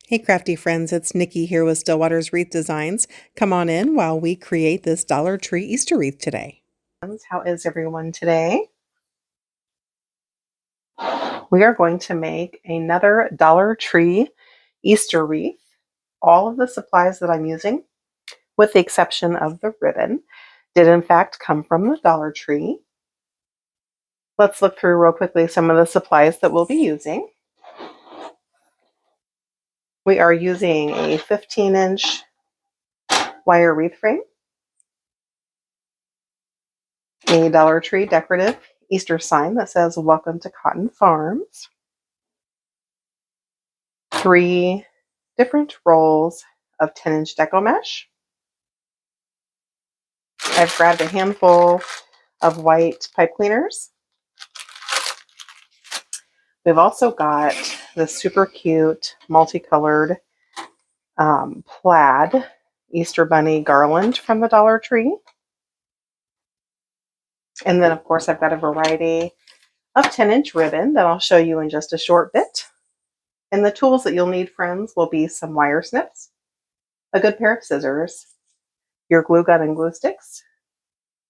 Hey crafty friends, it's Nikki here with Stillwater's Wreath Designs. Come on in while we create this Dollar Tree Easter wreath today. How is everyone today? We are going to make another Dollar Tree Easter wreath. All of the supplies that I'm using, with the exception of the ribbon, did in fact come from the Dollar Tree. Let's look through real quickly some of the supplies that we'll be using. We are using a 15-inch wire wreath frame, a Dollar Tree decorative Easter sign that says "Welcome to Cotton Farms," 3 different rolls of 10-inch deco mesh. I've grabbed a handful of white pipe cleaners. We've also got this super cute multicolored plaid Easter bunny garland from the Dollar Tree. And then, of course, I've got a variety of 10-inch ribbon that I'll show you in just a short bit. And the tools that you'll need, friends, will be some wire snips, a good pair of scissors, your glue gun and glue sticks,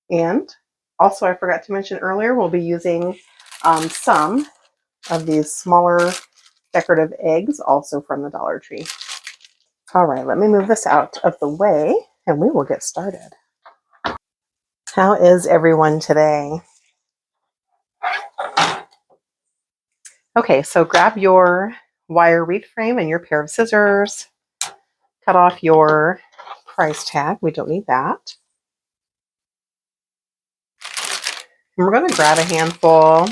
and also I forgot to mention earlier, we'll be using some of these smaller decorative eggs, also from the Dollar Tree. All right, let me move this out of the way and we will get started. How is everyone today? Okay, so grab your wire wreath frame and your pair of scissors. Cut off your price tag. We don't need that. And we're going to grab a handful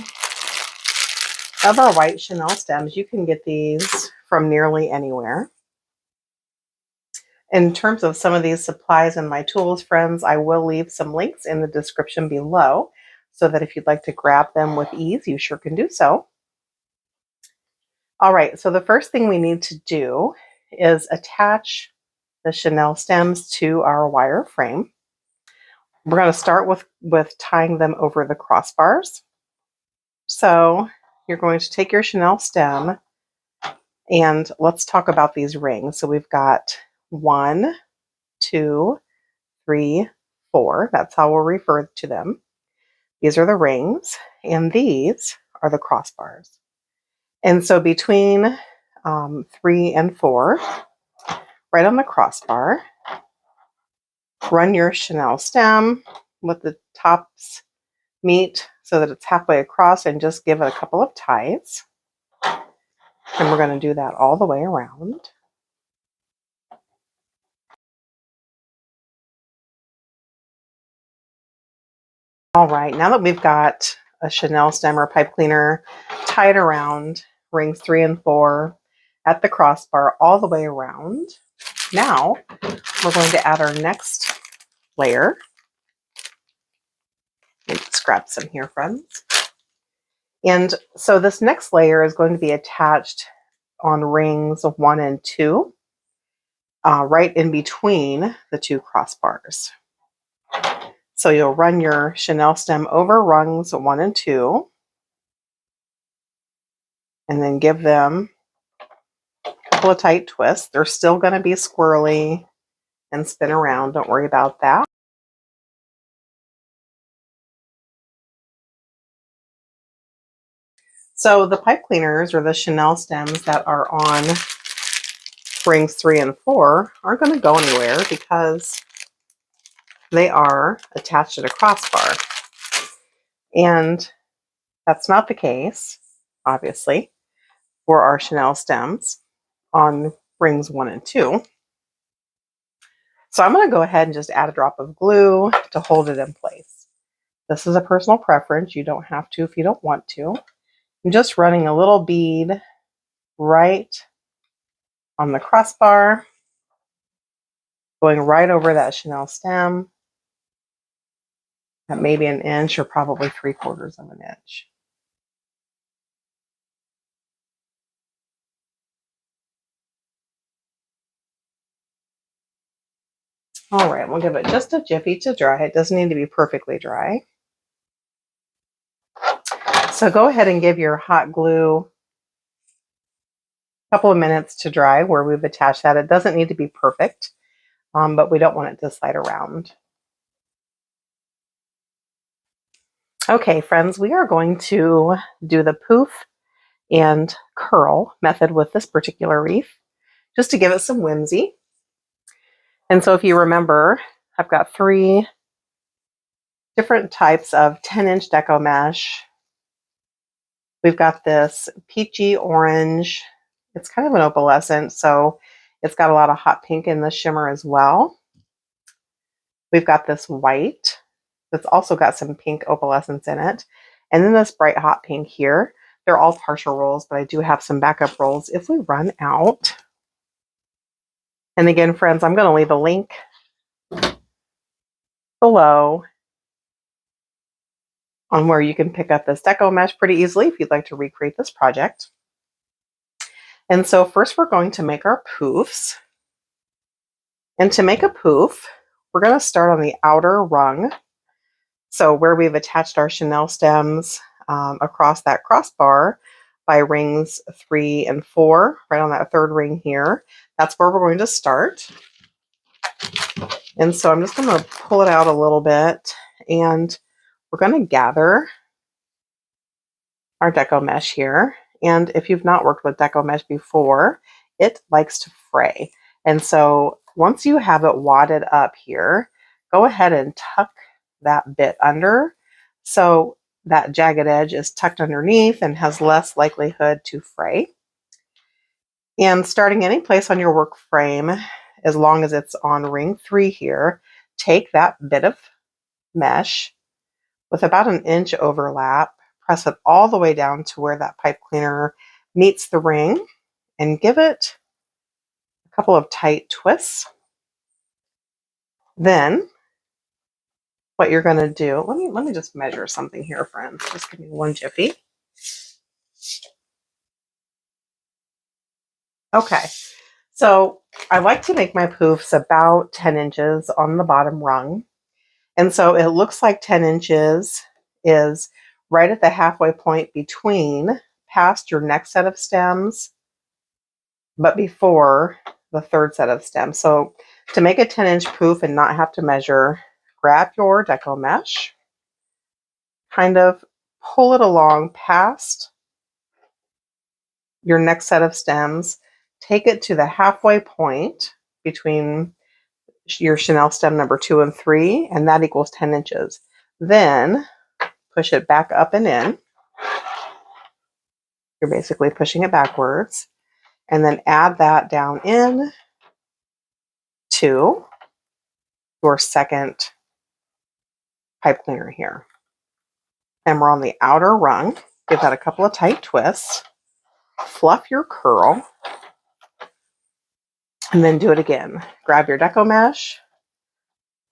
of our white chenille stems. You can get these from nearly anywhere. In terms of some of these supplies and my tools, friends, I will leave some links in the description below so that if you'd like to grab them with ease, you sure can do so. All right, so the first thing we need to do is attach the chenille stems to our wire frame. We're going to start with tying them over the crossbars. So you're going to take your chenille stem and let's talk about these rings. So we've got 1, 2, 3, 4. That's how we'll refer to them. These are the rings and these are the crossbars. And so between 3 and 4, right on the crossbar, run your chenille stem with the tops meet so that it's halfway across and just give it a couple of ties. And we're going to do that all the way around. All right, now that we've got a chenille stem or pipe cleaner tied around rings 3 and 4 at the crossbar all the way around, now we're going to add our next layer. Let me just grab some here, friends. And so this next layer is going to be attached on rings 1 and 2, right in between the 2 crossbars. So you'll run your chenille stem over rungs 1 and 2, and then give them a couple of tight twists. They're still going to be squirrely and spin around. Don't worry about that. So the pipe cleaners or the chenille stems that are on rings 3 and 4 aren't going to go anywhere because they are attached to the crossbar. And that's not the case, obviously, for our chenille stems on rings 1 and 2. So I'm going to go ahead and just add a drop of glue to hold it in place. This is a personal preference. You don't have to if you don't want to. I'm just running a little bead right on the crossbar, going right over that chenille stem at maybe an inch or probably 3/4 of an inch. All right, we'll give it just a jiffy to dry. It doesn't need to be perfectly dry. So go ahead and give your hot glue a couple of minutes to dry where we've attached that. It doesn't need to be perfect, but we don't want it to slide around. Okay, friends, we are going to do the poof and curl method with this particular wreath, just to give it some whimsy. And so if you remember, I've got 3 different types of 10-inch deco mesh. We've got this peachy orange. It's kind of an opalescent, so it's got a lot of hot pink in the shimmer as well. We've got this white that's also got some pink opalescence in it. And then this bright hot pink here. They're all partial rolls, but I do have some backup rolls if we run out. And again, friends, I'm going to leave a link below on where you can pick up this deco mesh pretty easily if you'd like to recreate this project. And so first we're going to make our poofs. And to make a poof, we're going to start on the outer rung. So where we've attached our chenille stems across that crossbar by rings 3 and 4, right on that 3rd ring here, that's where we're going to start. And so I'm just going to pull it out a little bit, and we're going to gather our deco mesh here. And if you've not worked with deco mesh before, it likes to fray. And so once you have it wadded up here, go ahead and tuck that bit under so that jagged edge is tucked underneath and has less likelihood to fray. And starting any place on your work frame, as long as it's on ring 3 here, take that bit of mesh with about an inch overlap, press it all the way down to where that pipe cleaner meets the ring, and give it a couple of tight twists. Then what you're going to do, let me just measure something here, friends. Just give me one jiffy. Okay, so I like to make my poofs about 10 inches on the bottom rung. And so it looks like 10 inches is right at the halfway point between past your next set of stems, but before the 3rd set of stems. So to make a 10-inch poof and not have to measure, grab your deco mesh, kind of pull it along past your next set of stems, take it to the halfway point between your chenille stem number 2 and 3, and that equals 10 inches. Then push it back up and in. You're basically pushing it backwards, and then add that down in to your 2nd pipe cleaner here. And we're on the outer rung. Give that a couple of tight twists. Fluff your curl. And then do it again. Grab your deco mesh.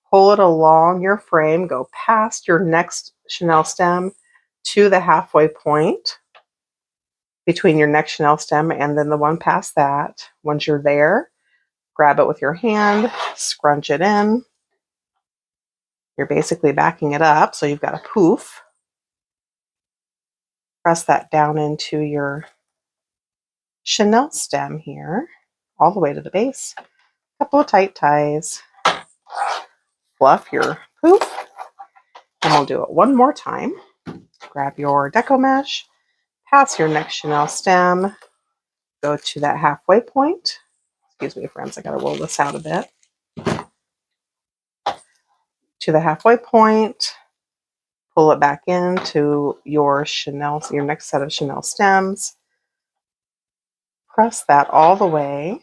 Pull it along your frame. Go past your next chenille stem to the halfway point between your next chenille stem and then the one past that. Once you're there, grab it with your hand. Scrunch it in. You're basically backing it up so you've got a poof. Press that down into your chenille stem here, all the way to the base. Couple of tight ties. Fluff your poof. And we'll do it one more time. Grab your deco mesh, pass your next chenille stem, go to that halfway point. Excuse me, friends, I gotta roll this out a bit. To the halfway point, pull it back into your chenille, your next set of chenille stems. Press that all the way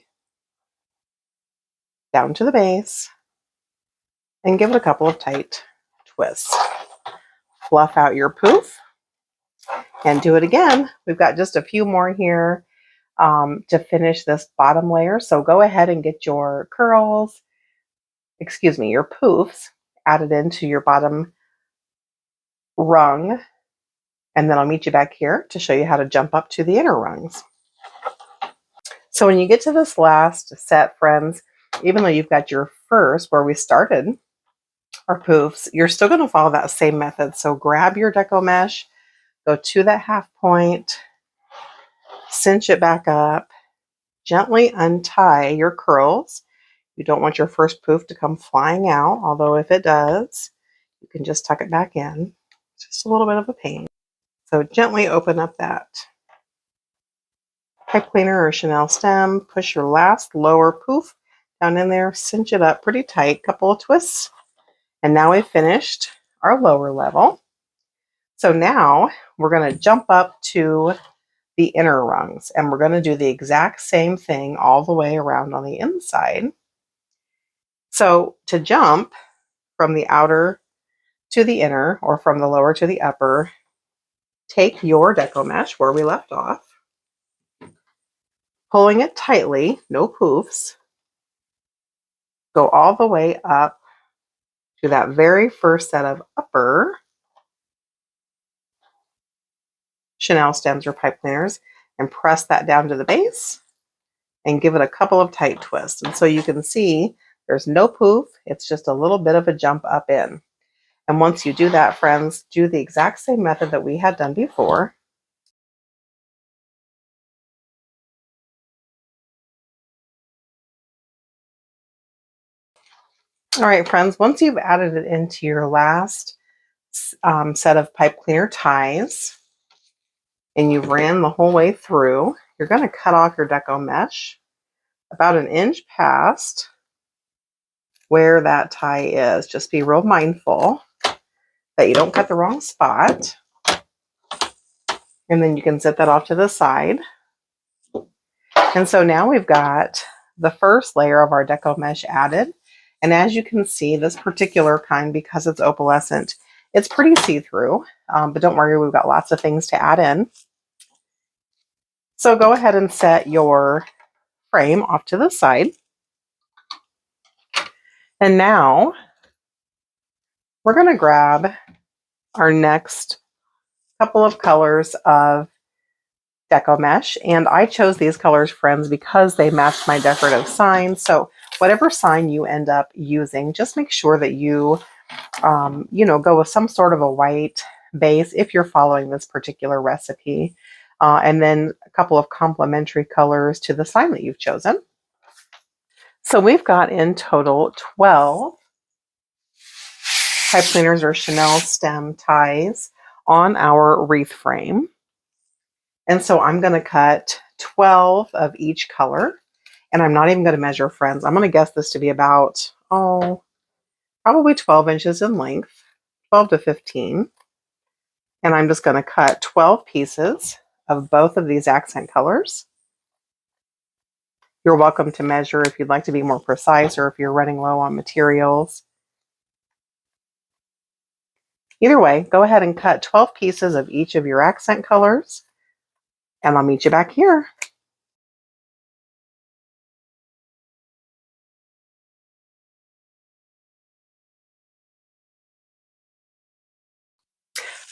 down to the base and give it a couple of tight twists. Fluff out your poof and do it again. We've got just a few more here to finish this bottom layer. So go ahead and get your curls, your poofs added into your bottom rung. And then I'll meet you back here to show you how to jump up to the inner rungs. So when you get to this last set, friends, even though you've got your first where we started our poofs, you're still going to follow that same method. So grab your deco mesh, go to that half point, cinch it back up, gently untie your curls. You don't want your first poof to come flying out, although if it does, you can just tuck it back in. It's just a little bit of a pain. So gently open up that pipe cleaner or Chanel stem, push your last lower poof down in there, cinch it up pretty tight, couple of twists, and now we've finished our lower level. So now we're going to jump up to the inner rungs, and we're going to do the exact same thing all the way around on the inside. So to jump from the outer to the inner, or from the lower to the upper, take your deco mesh where we left off, pulling it tightly, no poofs, go all the way up to that very first set of upper Chanel stems or pipe cleaners, and press that down to the base and give it a couple of tight twists. And so you can see there's no poof, it's just a little bit of a jump up in. And once you do that, friends, do the exact same method that we had done before. All right, friends, once you've added it into your last set of pipe cleaner ties and you've ran the whole way through, you're going to cut off your deco mesh about an inch past where that tie is. Just be real mindful that you don't cut the wrong spot. And then you can set that off to the side. And so now we've got the first layer of our deco mesh added. And as you can see, this particular kind, because it's opalescent, it's pretty see-through, but don't worry, we've got lots of things to add in. So go ahead and set your frame off to the side. And now we're going to grab our next couple of colors of deco mesh. And I chose these colors, friends, because they match my decorative sign. So whatever sign you end up using, just make sure that you go with some sort of a white base if you're following this particular recipe. And then a couple of complementary colors to the sign that you've chosen. So we've got in total 12 pipe cleaners or Chanel stem ties on our wreath frame. And so I'm going to cut 12 of each color. And I'm not even going to measure, friends. I'm going to guess this to be about, probably 12 inches in length, 12 to 15. And I'm just going to cut 12 pieces of both of these accent colors. You're welcome to measure if you'd like to be more precise or if you're running low on materials. Either way, go ahead and cut 12 pieces of each of your accent colors, and I'll meet you back here.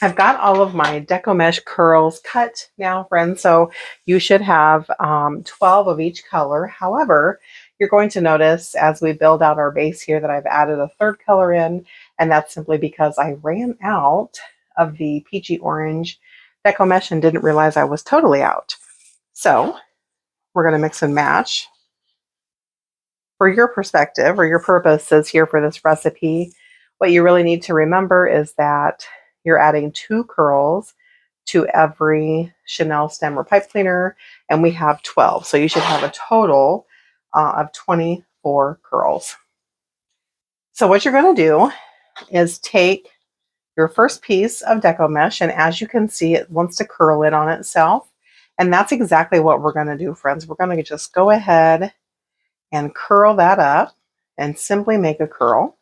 I've got all of my deco mesh curls cut now, friends, so you should have 12 of each color. However, you're going to notice as we build out our base here that I've added a third color in, and that's simply because I ran out of the peachy orange deco mesh and didn't realize I was totally out. So we're going to mix and match. For your perspective or your purposes here for this recipe, what you really need to remember is that you're adding 2 curls to every Chanel stem or pipe cleaner, and we have 12. So you should have a total of 24 curls. So what you're going to do is take your first piece of deco mesh, and as you can see, it wants to curl in on itself. And that's exactly what we're going to do, friends. We're going to just go ahead and curl that up and simply make a curl.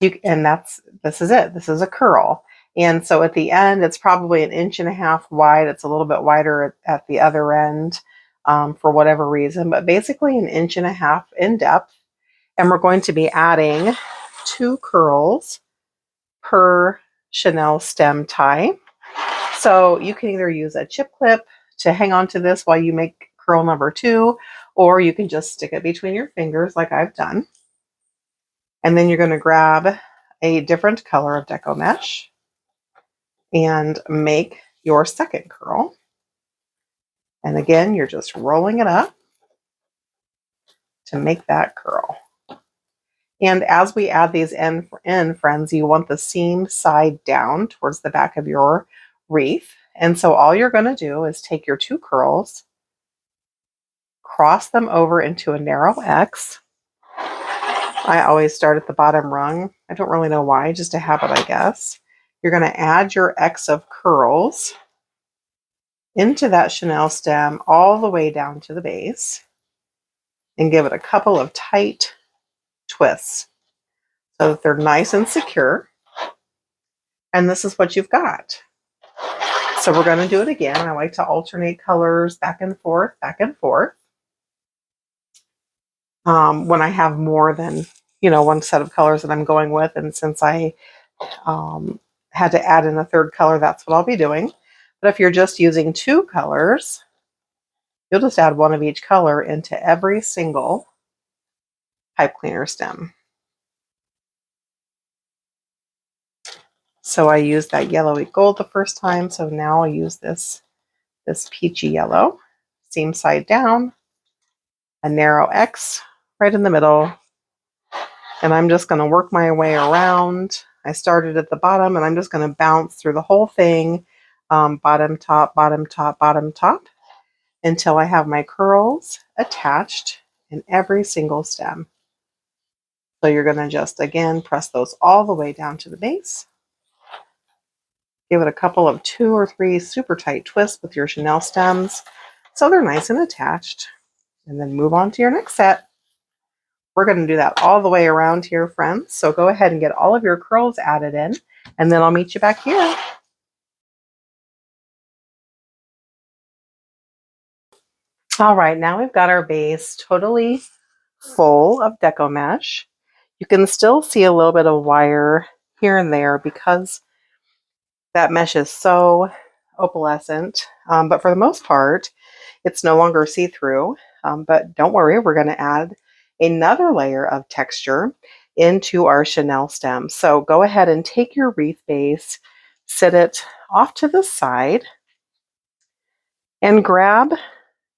This is it. This is a curl. And so at the end, it's probably 1.5 inches wide. It's a little bit wider at the other end for whatever reason, but basically 1.5 inches in depth. And we're going to be adding 2 curls per Chanel stem tie. So you can either use a chip clip to hang on to this while you make curl number 2, or you can just stick it between your fingers like I've done. And then you're going to grab a different color of deco mesh and make your second curl. And again, you're just rolling it up to make that curl. And as we add these in, friends, you want the seam side down towards the back of your wreath. And so all you're going to do is take your 2 curls, cross them over into a narrow X. I always start at the bottom rung. I don't really know why, just a habit, I guess. You're going to add your X of curls into that chenille stem all the way down to the base and give it a couple of tight twists so that they're nice and secure. And this is what you've got. So we're going to do it again. I like to alternate colors back and forth, when I have more than, one set of colors that I'm going with. And since I had to add in a third color, that's what I'll be doing. But if you're just using 2 colors, you'll just add 1 of each color into every single pipe cleaner stem. So I used that yellowy gold the first time, so now I'll use this peachy yellow, seam side down, a narrow X right in the middle, and I'm just going to work my way around. I started at the bottom, and I'm just going to bounce through the whole thing, bottom, top, bottom, top, bottom, top, until I have my curls attached in every single stem. So you're going to just, again, press those all the way down to the base. Give it a couple of 2 or 3 super tight twists with your chenille stems so they're nice and attached. And then move on to your next set. We're going to do that all the way around here, friends. So go ahead and get all of your curls added in, and then I'll meet you back here. All right, now we've got our base totally full of deco mesh. You can still see a little bit of wire here and there because that mesh is so opalescent, but for the most part, it's no longer see-through. But don't worry, we're going to add another layer of texture into our chenille stem. So go ahead and take your wreath base, sit it off to the side, and grab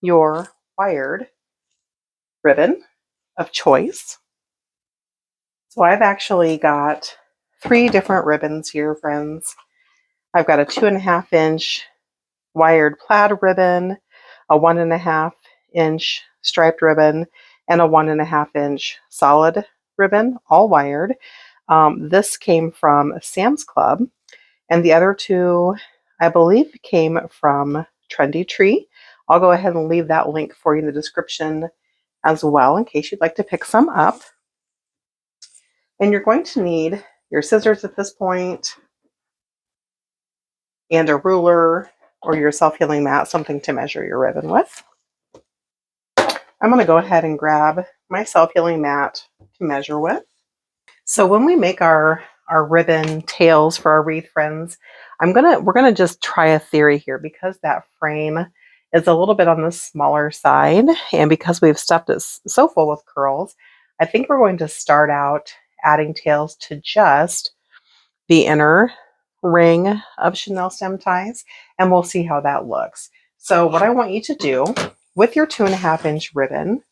your wired ribbon of choice. So I've actually got 3 different ribbons here, friends. I've got a 2.5 inch wired plaid ribbon, a 1.5 inch striped ribbon, and a 1.5 inch solid ribbon, all wired. This came from Sam's Club, and the other 2, I believe, came from Trendy Tree. I'll go ahead and leave that link for you in the description as well in case you'd like to pick some up. And you're going to need your scissors at this point, and a ruler or your self-healing mat, something to measure your ribbon with. I'm going to go ahead and grab my self-healing mat to measure with. So when we make our ribbon tails for our wreath, friends, we're gonna just try a theory here because that frame is a little bit on the smaller side, and because we've stuffed it so full with curls, I think we're going to start out adding tails to just the inner ring of chenille stem ties, and we'll see how that looks. So what I want you to do with your 2.5 inch ribbon,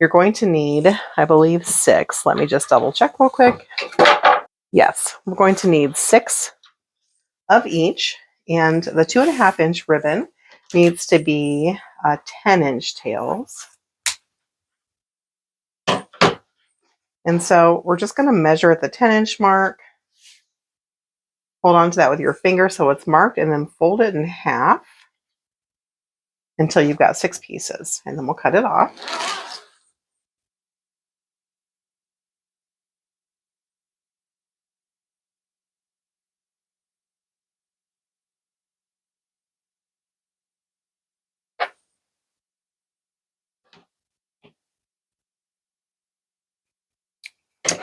you're going to need, I believe, 6. Let me just double check real quick. Yes, we're going to need 6 of each, and the 2.5 inch ribbon needs to be 10 inch tails. And so we're just going to measure at the 10 inch mark. Hold on to that with your finger so it's marked, and then fold it in half until you've got 6 pieces, and then we'll cut it off.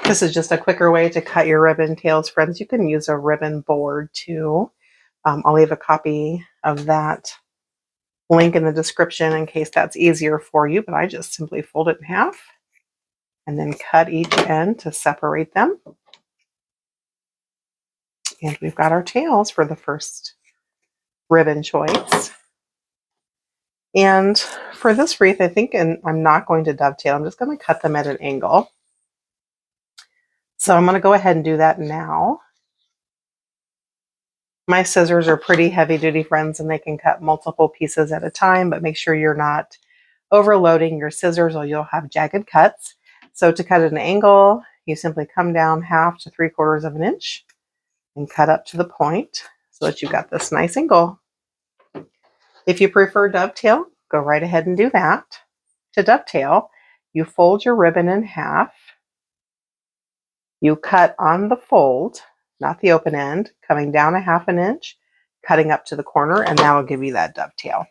This is just a quicker way to cut your ribbon tails, friends. You can use a ribbon board too. I'll leave a copy of that link in the description in case that's easier for you, but I just simply fold it in half and then cut each end to separate them. And we've got our tails for the first ribbon choice. And for this wreath, I think, and I'm not going to dovetail, I'm just going to cut them at an angle. So I'm going to go ahead and do that now. My scissors are pretty heavy duty, friends, and they can cut multiple pieces at a time, but make sure you're not overloading your scissors or you'll have jagged cuts. So to cut at an angle, you simply come down 1/2 to 3/4 of an inch and cut up to the point so that you've got this nice angle. If you prefer dovetail, go right ahead and do that. To dovetail, you fold your ribbon in half. You cut on the fold, not the open end, coming down 1/2 inch, cutting up to the corner, and that will give you that dovetail.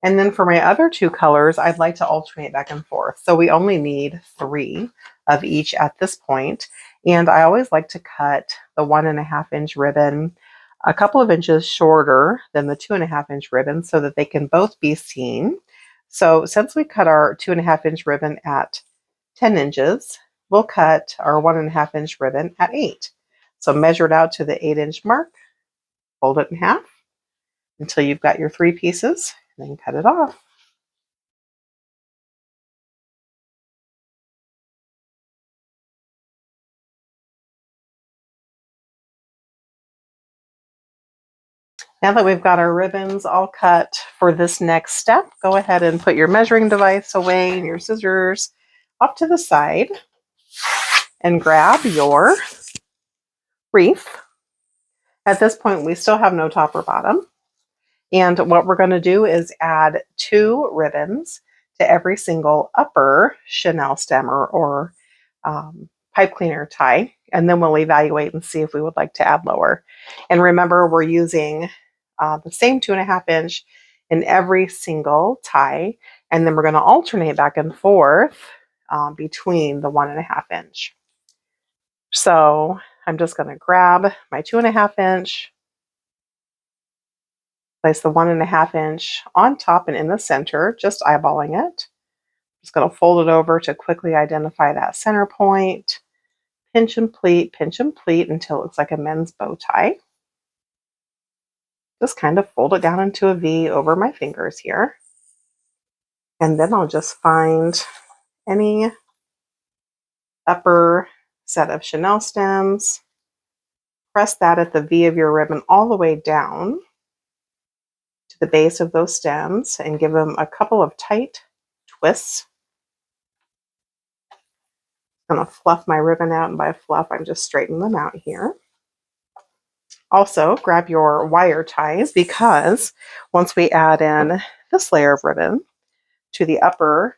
And then for my other 2 colors, I'd like to alternate back and forth. So we only need 3 of each at this point. And I always like to cut the 1.5 inch ribbon a couple of inches shorter than the 2.5 inch ribbon so that they can both be seen. So since we cut our 2.5 inch ribbon at 10 inches, we'll cut our 1.5 inch ribbon at 8. So measure it out to the 8-inch mark, fold it in half until you've got your 3 pieces, and then cut it off. Now that we've got our ribbons all cut for this next step, go ahead and put your measuring device away and your scissors off to the side and grab your wreath. At this point, we still have no top or bottom. And what we're going to do is add 2 ribbons to every single upper chenille stem or pipe cleaner tie. And then we'll evaluate and see if we would like to add lower. And remember, we're using the same 2.5 inch in every single tie. And then we're going to alternate back and forth between the 1.5 inch. So I'm just going to grab my 2.5 inch, place the 1.5 inch on top and in the center, just eyeballing it. Just going to fold it over to quickly identify that center point. Pinch and pleat until it looks like a men's bow tie. Just kind of fold it down into a V over my fingers here. And then I'll just find any upper set of chenille stems. Press that at the V of your ribbon all the way down to the base of those stems and give them a couple of tight twists. I'm going to fluff my ribbon out, and by fluff, I'm just straightening them out here. Also, grab your wire ties, because once we add in this layer of ribbon to the upper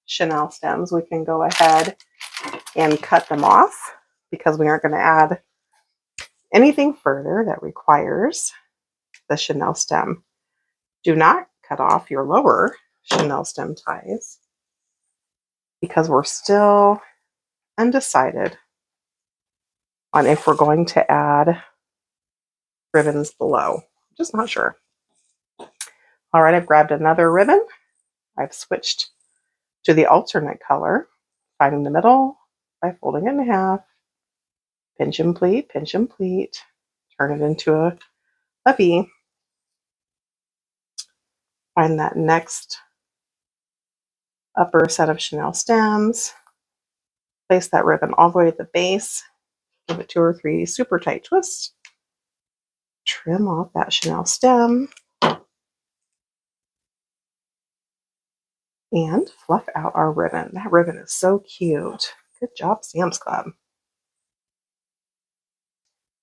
chenille stems, we can go ahead and cut them off because we aren't going to add anything further that requires the chenille stem. Do not cut off your lower chenille stem ties because we're still undecided on if we're going to add ribbons below. Just not sure. All right, I've grabbed another ribbon. I've switched to the alternate color, finding the middle by folding it in half, pinch and pleat, turn it into a V. Find that next upper set of chenille stems, place that ribbon all the way at the base, give it 2 or 3 super tight twists, trim off that chenille stem, and fluff out our ribbon. That ribbon is so cute. Good job, Sam's Club.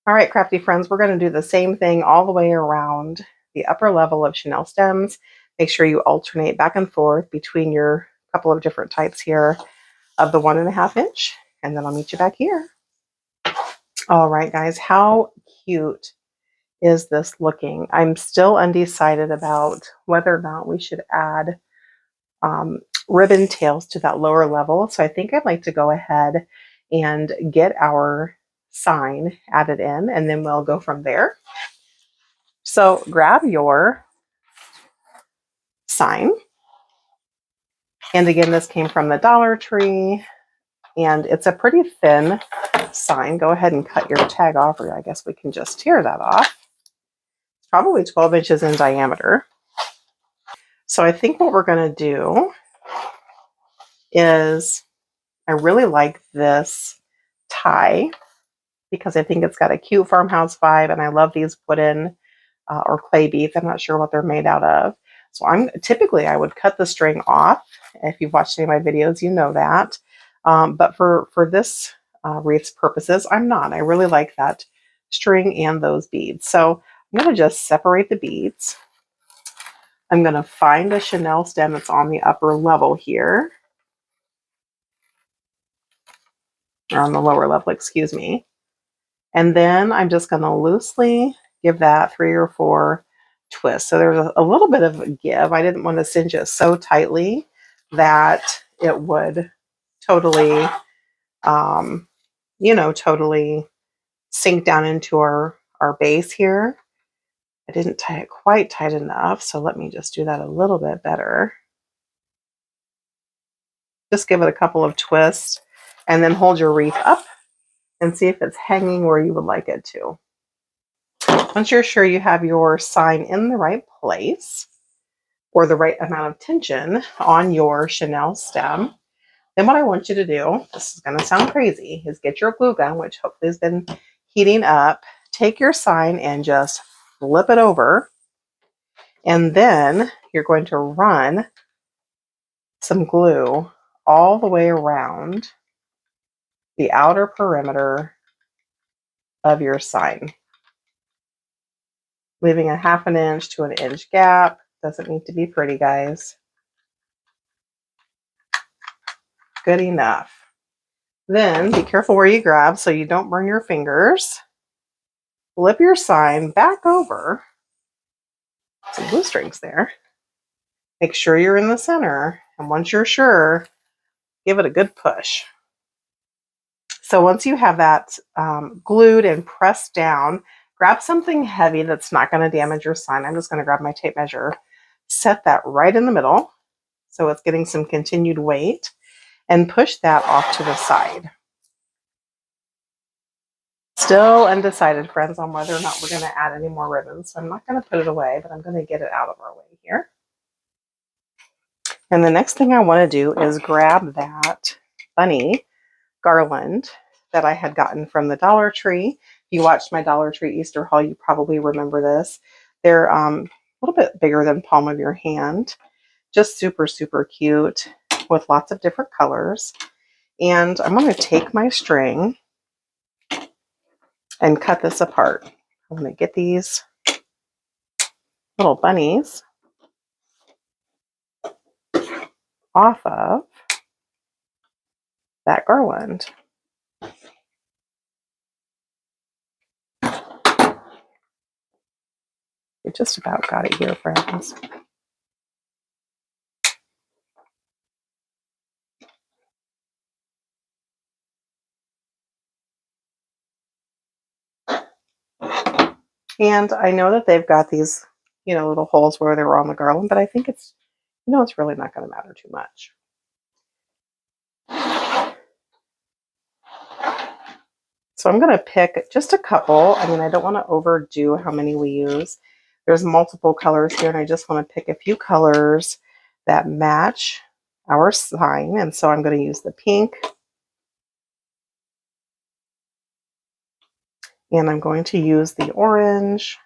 All right, crafty friends, we're going to do the same thing all the way around the upper level of chenille stems. Make sure you alternate back and forth between your couple of different types here of the 1.5 inch, and then I'll meet you back here. All right, guys, how cute is this looking? I'm still undecided about whether or not we should add ribbon tails to that lower level. So I think I'd like to go ahead and get our sign added in, and then we'll go from there. So grab your sign. And again, this came from the Dollar Tree, and it's a pretty thin sign, go ahead and cut your tag off, or I guess we can just tear that off. It's probably 12 inches in diameter. So I think what we're going to do is, I really like this tie because I think it's got a cute farmhouse vibe, and I love these wooden or clay beads. I'm not sure what they're made out of. So typically I would cut the string off. If you've watched any of my videos, you know that. But for this wreath's purposes, I'm not. I really like that string and those beads. So I'm going to just separate the beads. I'm going to find a chenille stem that's on the upper level here. Or on the lower level, excuse me. And then I'm just going to loosely give that 3 or 4 twists. So there's a little bit of a give. I didn't want to cinch it so tightly that it would totally, totally sink down into our base here. I didn't tie it quite tight enough, so let me just do that a little bit better. Just give it a couple of twists, and then hold your wreath up and see if it's hanging where you would like it to. Once you're sure you have your sign in the right place, or the right amount of tension on your chenille stem, then what I want you to do, this is going to sound crazy, is get your glue gun, which hopefully has been heating up, take your sign and just flip it over, and then you're going to run some glue all the way around the outer perimeter of your sign, leaving a 1/2 inch to 1 inch gap. Doesn't need to be pretty, guys. Good enough. Then be careful where you grab so you don't burn your fingers. Flip your sign back over. Some glue strings there. Make sure you're in the center. And once you're sure, give it a good push. So once you have that glued and pressed down, grab something heavy that's not going to damage your sign. I'm just going to grab my tape measure. Set that right in the middle so it's getting some continued weight, and push that off to the side. Still undecided, friends, on whether or not we're going to add any more ribbons. So I'm not going to put it away, but I'm going to get it out of our way here. And the next thing I want to do is grab that bunny garland that I had gotten from the Dollar Tree. If you watched my Dollar Tree Easter haul, you probably remember this. They're a little bit bigger than palm of your hand. Just super, super cute with lots of different colors. And I'm going to take my string and cut this apart. I'm going to get these little bunnies off of that garland. We just about got it here, friends. And I know that they've got these, little holes where they were on the garland, but I think it's really not going to matter too much. So I'm going to pick just a couple. I mean, I don't want to overdo how many we use. There's multiple colors here, and I just want to pick a few colors that match our sign. And so I'm going to use the pink. And I'm going to use the orange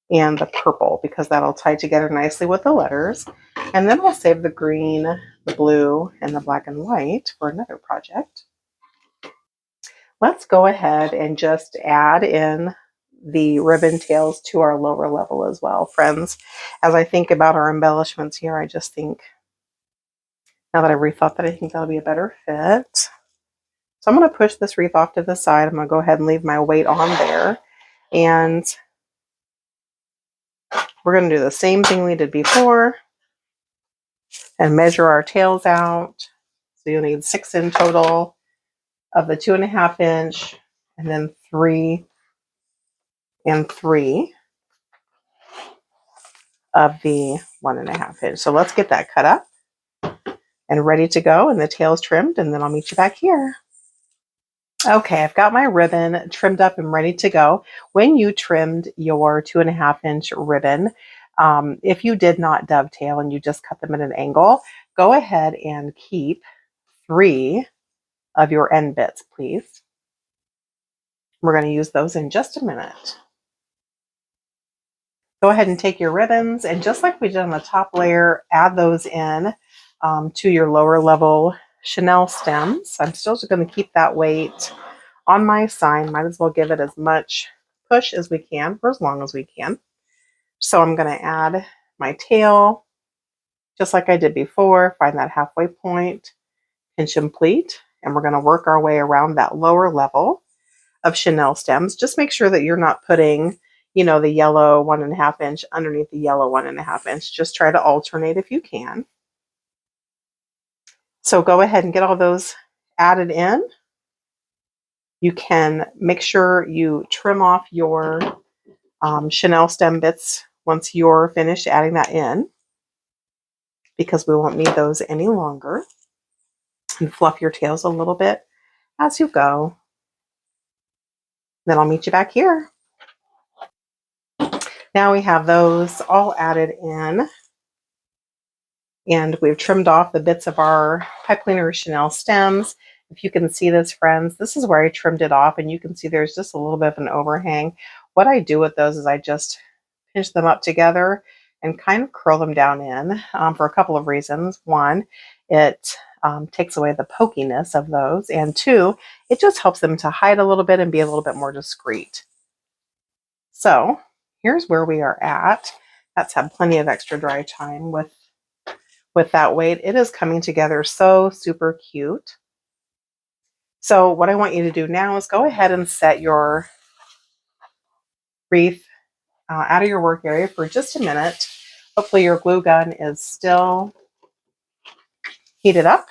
and the purple because that'll tie together nicely with the letters. And then I'll save the green, the blue, and the black and white for another project. Let's go ahead and just add in the ribbon tails to our lower level as well, friends. As I think about our embellishments here, I just think, now that I've rethought that, I think that'll be a better fit. So I'm going to push this wreath off to the side. I'm going to go ahead and leave my weight on there. And we're going to do the same thing we did before and measure our tails out. So you'll need 6 in total of the 2.5 inch, and then 3 and 3 of the 1.5 inch. So let's get that cut up and ready to go, and the tails trimmed, and then I'll meet you back here. Okay, I've got my ribbon trimmed up and ready to go. When you trimmed your 2.5-inch ribbon, if you did not dovetail and you just cut them at an angle, go ahead and keep 3 of your end bits, please. We're going to use those in just a minute. Go ahead and take your ribbons, and just like we did on the top layer, add those in to your lower level chenille stems. I'm still just going to keep that weight on my sign. Might as well give it as much push as we can for as long as we can. So I'm going to add my tail, just like I did before. Find that halfway point, pinch and pleat, and we're going to work our way around that lower level of chenille stems. Just make sure that you're not putting, the yellow 1.5-inch underneath the yellow 1.5-inch. Just try to alternate if you can. So go ahead and get all those added in. You can make sure you trim off your chenille stem bits once you're finished adding that in, because we won't need those any longer. And fluff your tails a little bit as you go. Then I'll meet you back here. Now we have those all added in, and we've trimmed off the bits of our pipe cleaner chenille stems. If you can see this, friends, this is where I trimmed it off, and you can see there's just a little bit of an overhang. What I do with those is I just pinch them up together and kind of curl them down in for a couple of reasons. One, it takes away the pokiness of those, and 2, it just helps them to hide a little bit and be a little bit more discreet. So here's where we are at. That's had plenty of extra dry time with that weight. It is coming together so super cute. So what I want you to do now is go ahead and set your wreath out of your work area for just a minute. Hopefully your glue gun is still heated up.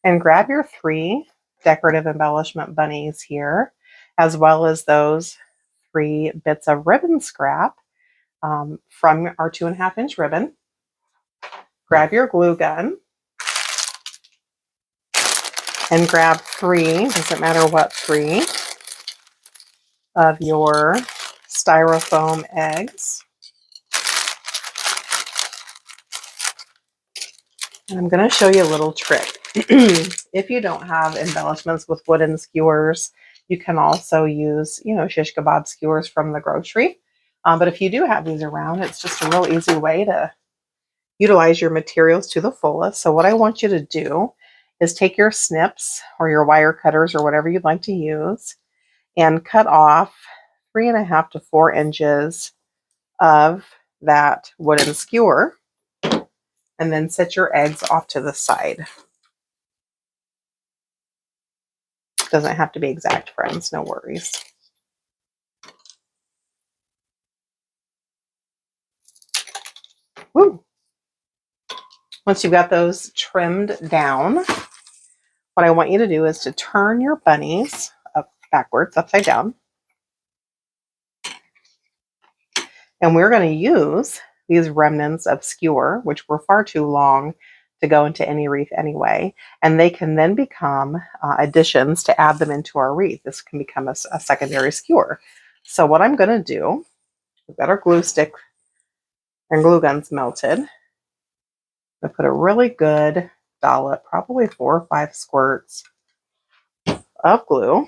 And grab your 3 decorative embellishment bunnies here, as well as those 3 bits of ribbon scrap from our 2.5-inch ribbon. Grab your glue gun and grab 3, doesn't matter what 3, of your styrofoam eggs. And I'm going to show you a little trick. If you don't have embellishments with wooden skewers, you can also use, shish kebab skewers from the grocery. But if you do have these around, it's just a real easy way to utilize your materials to the fullest. So what I want you to do is take your snips or your wire cutters or whatever you'd like to use and cut off 3.5 to 4 inches of that wooden skewer, and then set your eggs off to the side. Doesn't have to be exact, friends, no worries. Woo. Once you've got those trimmed down, what I want you to do is to turn your bunnies backwards, upside down. And we're going to use these remnants of skewer, which were far too long to go into any wreath anyway. And they can then become additions to add them into our wreath. This can become a secondary skewer. So what I'm going to do, we've got our glue stick and glue guns melted. I put a really good dollop, probably 4 or 5 squirts of glue.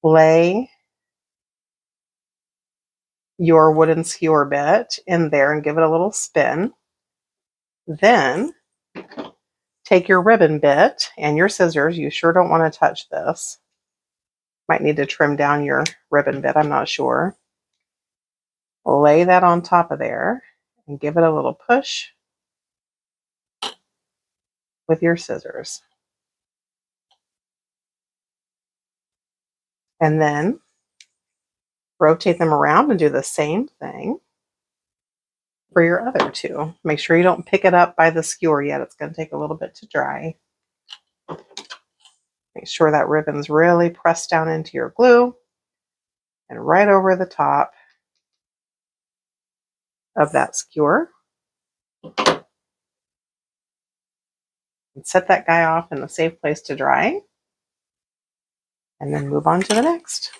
Lay your wooden skewer bit in there and give it a little spin. Then take your ribbon bit and your scissors. You sure don't want to touch this. Might need to trim down your ribbon bit, I'm not sure. Lay that on top of there and give it a little push with your scissors. And then rotate them around and do the same thing for your other 2. Make sure you don't pick it up by the skewer yet. It's going to take a little bit to dry. Make sure that ribbon's really pressed down into your glue and right over the top of that skewer. And set that guy off in a safe place to dry. and then move on to the next.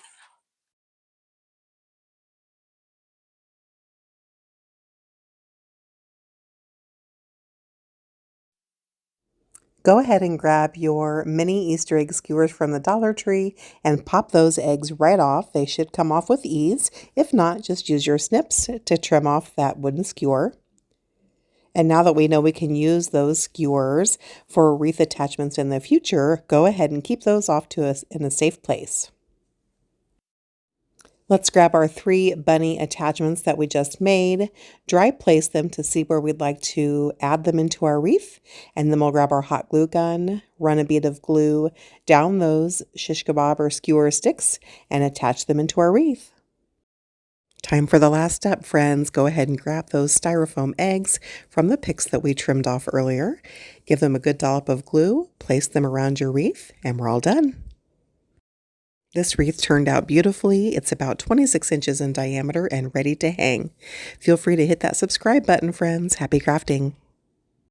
Go ahead and grab your mini Easter egg skewers from the Dollar Tree and pop those eggs right off. They should come off with ease. If not, just use your snips to trim off that wooden skewer. And now that we know we can use those skewers for wreath attachments in the future, go ahead and keep those off to us in a safe place. Let's grab our 3 bunny attachments that we just made, dry place them to see where we'd like to add them into our wreath, and then we'll grab our hot glue gun, run a bead of glue down those shish kebab or skewer sticks, and attach them into our wreath. Time for the last step, friends. Go ahead and grab those styrofoam eggs from the picks that we trimmed off earlier. Give them a good dollop of glue, place them around your wreath, and we're all done. This wreath turned out beautifully. It's about 26 inches in diameter and ready to hang. Feel free to hit that subscribe button, friends. Happy crafting!